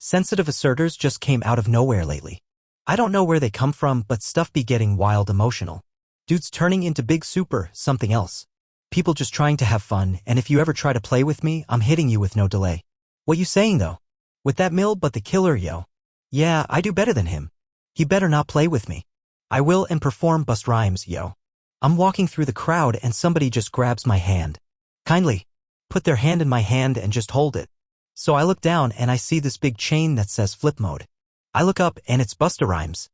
Sensitive asserters just came out of nowhere lately. I don't know where they come from, but stuff be getting wild emotional. Dudes turning into big super something else. People just trying to have fun, and if you ever try to play with me, I'm hitting you with no delay. What you saying though? With that mill but the killer, yo. Yeah, I do better than him. He better not play with me. I will and perform Busta Rhymes, yo. I'm walking through the crowd and somebody just grabs my hand. Kindly put their hand in my hand and just hold it. So I look down and I see this big chain that says flip mode. I look up and it's Busta Rhymes.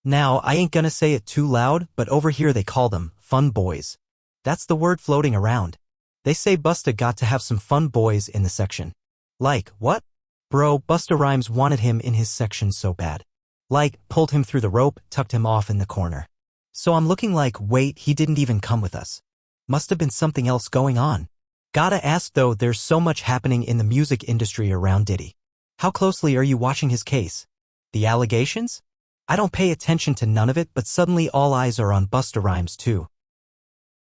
Now, I ain't gonna say it too loud, but over here they call them fun boys. That's the word floating around. They say Busta got to have some fun boys in the section. Like, what? Bro, Busta Rhymes wanted him in his section so bad. Like, pulled him through the rope, tucked him off in the corner. So I'm looking like, wait, he didn't even come with us. Must have been something else going on. Gotta ask though, there's so much happening in the music industry around Diddy. How closely are you watching his case? The allegations? I don't pay attention to none of it, but suddenly all eyes are on Busta Rhymes too.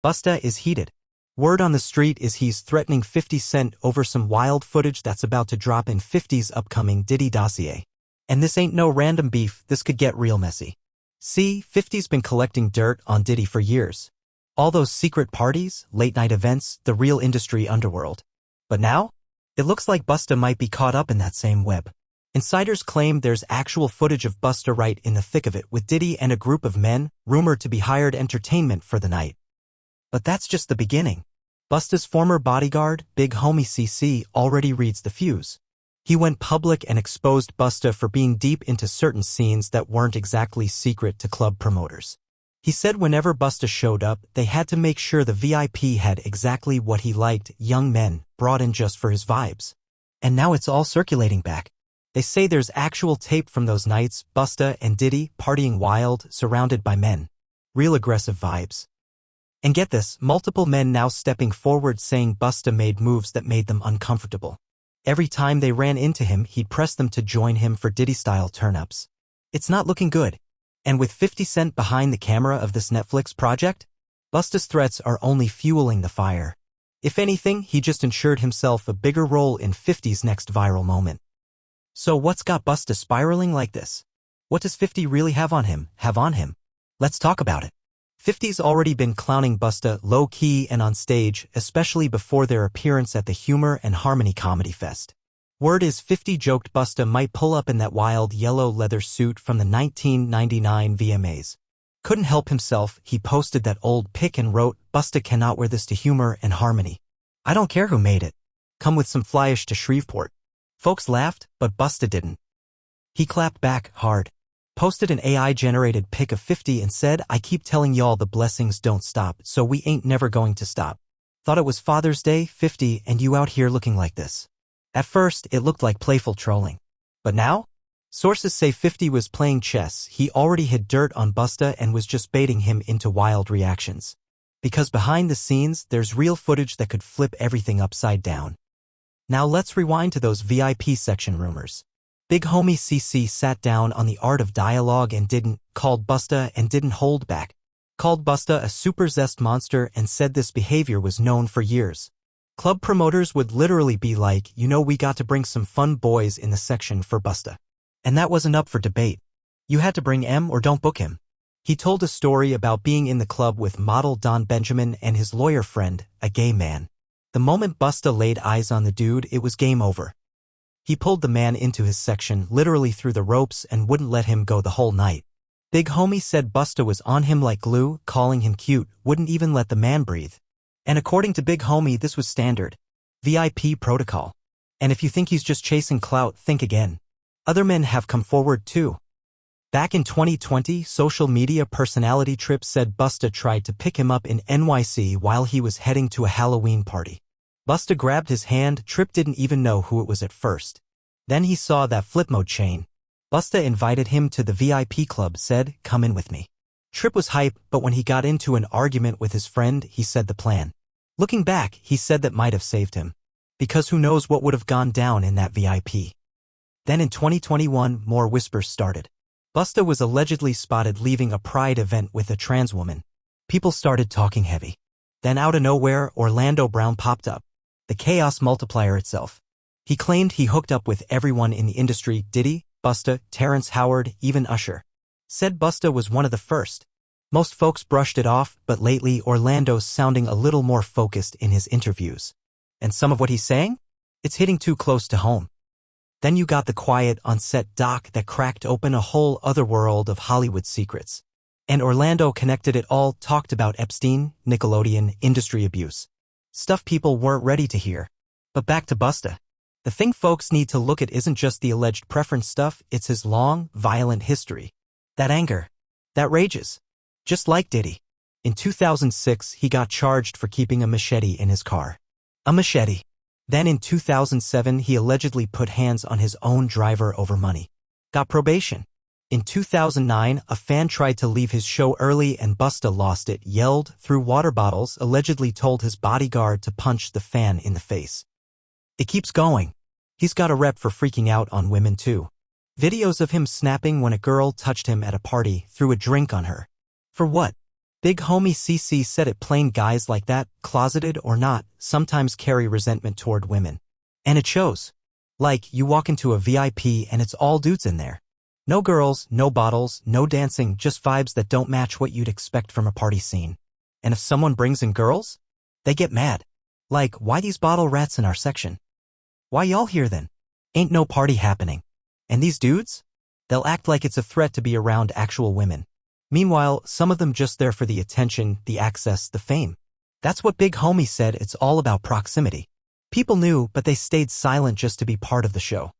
Busta is heated. Word on the street is he's threatening 50 Cent over some wild footage that's about to drop in 50's upcoming Diddy Dossier. And this ain't no random beef, this could get real messy. See, 50's been collecting dirt on Diddy for years. All those secret parties, late-night events, the real industry underworld. But now? It looks like Busta might be caught up in that same web. Insiders claim there's actual footage of Busta right in the thick of it with Diddy and a group of men, rumored to be hired entertainment for the night. But that's just the beginning. Busta's former bodyguard, Big Homie CC, already reads the fuse. He went public and exposed Busta for being deep into certain scenes that weren't exactly secret to club promoters. He said whenever Busta showed up, they had to make sure the VIP had exactly what he liked, young men, brought in just for his vibes. And now it's all circulating back. They say there's actual tape from those nights, Busta and Diddy partying wild, surrounded by men. Real aggressive vibes. And get this, multiple men now stepping forward saying Busta made moves that made them uncomfortable. Every time they ran into him, he'd press them to join him for Diddy-style turn-ups. It's not looking good. And with 50 Cent behind the camera of this Netflix project, Busta's threats are only fueling the fire. If anything, he just ensured himself a bigger role in 50's next viral moment. So what's got Busta spiraling like this? What does 50 really have on him? Let's talk about it. 50's already been clowning Busta low-key and on stage, especially before their appearance at the Humor and Harmony Comedy Fest. Word is 50 joked Busta might pull up in that wild yellow leather suit from the 1999 VMAs. Couldn't help himself, he posted that old pic and wrote, "Busta cannot wear this to Humor and Harmony. I don't care who made it. Come with some flyish to Shreveport." Folks laughed, but Busta didn't. He clapped back hard. Posted an AI-generated pic of 50 and said, "I keep telling y'all the blessings don't stop, so we ain't never going to stop. Thought it was Father's Day, 50, and you out here looking like this." At first, it looked like playful trolling. But now? Sources say 50 was playing chess. He already had dirt on Busta and was just baiting him into wild reactions. Because behind the scenes, there's real footage that could flip everything upside down. Now let's rewind to those VIP section rumors. Big Homie CC sat down on the art of dialogue and called Busta and didn't hold back. Called Busta a super zest monster and said this behavior was known for years. Club promoters would literally be like, we got to bring some fun boys in the section for Busta. And that wasn't up for debate. You had to bring M or don't book him. He told a story about being in the club with model Don Benjamin and his lawyer friend, a gay man. The moment Busta laid eyes on the dude, it was game over. He pulled the man into his section, literally through the ropes, and wouldn't let him go the whole night. Big Homie said Busta was on him like glue, calling him cute, wouldn't even let the man breathe. And according to Big Homie, this was standard VIP protocol. And if you think he's just chasing clout, think again. Other men have come forward too. Back in 2020, social media personality Trip said Busta tried to pick him up in NYC while he was heading to a Halloween party. Busta grabbed his hand. Trip didn't even know who it was at first. Then he saw that flip mode chain. Busta invited him to the VIP club, said, "Come in with me." Trip was hype, but when he got into an argument with his friend, he said the plan. Looking back, he said that might have saved him. Because who knows what would have gone down in that VIP. Then in 2021, more whispers started. Busta was allegedly spotted leaving a Pride event with a trans woman. People started talking heavy. Then out of nowhere, Orlando Brown popped up. The chaos multiplier itself. He claimed he hooked up with everyone in the industry: Diddy, Busta, Terrence Howard, even Usher. Said Busta was one of the first. Most folks brushed it off, but lately Orlando's sounding a little more focused in his interviews. And some of what he's saying? It's hitting too close to home. Then you got the quiet on-set doc that cracked open a whole other world of Hollywood secrets. And Orlando connected it all, talked about Epstein, Nickelodeon, industry abuse. Stuff people weren't ready to hear. But back to Busta. The thing folks need to look at isn't just the alleged preference stuff, it's his long, violent history. That anger. That rages. Just like Diddy. In 2006, he got charged for keeping a machete in his car. A machete. Then in 2007, he allegedly put hands on his own driver over money. Got probation. In 2009, a fan tried to leave his show early and Busta lost it, yelled, threw water bottles, allegedly told his bodyguard to punch the fan in the face. It keeps going. He's got a rep for freaking out on women too. Videos of him snapping when a girl touched him at a party, threw a drink on her. For what? Big homie CC said it plain: guys like that, closeted or not, sometimes carry resentment toward women. And it shows. Like, you walk into a VIP and it's all dudes in there. No girls, no bottles, no dancing, just vibes that don't match what you'd expect from a party scene. And if someone brings in girls, they get mad. Like, why these bottle rats in our section? Why y'all here then? Ain't no party happening. And these dudes? They'll act like it's a threat to be around actual women. Meanwhile, some of them just there for the attention, the access, the fame. That's what Big Homie said, it's all about proximity. People knew, but they stayed silent just to be part of the show.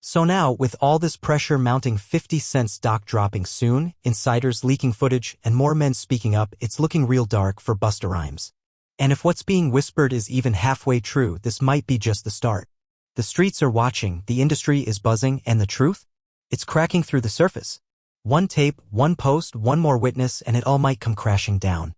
So now, with all this pressure mounting, 50 Cent's doc dropping soon, insiders leaking footage, and more men speaking up, it's looking real dark for Busta Rhymes. And if what's being whispered is even halfway true, this might be just the start. The streets are watching, the industry is buzzing, and the truth? It's cracking through the surface. One tape, one post, one more witness, and it all might come crashing down.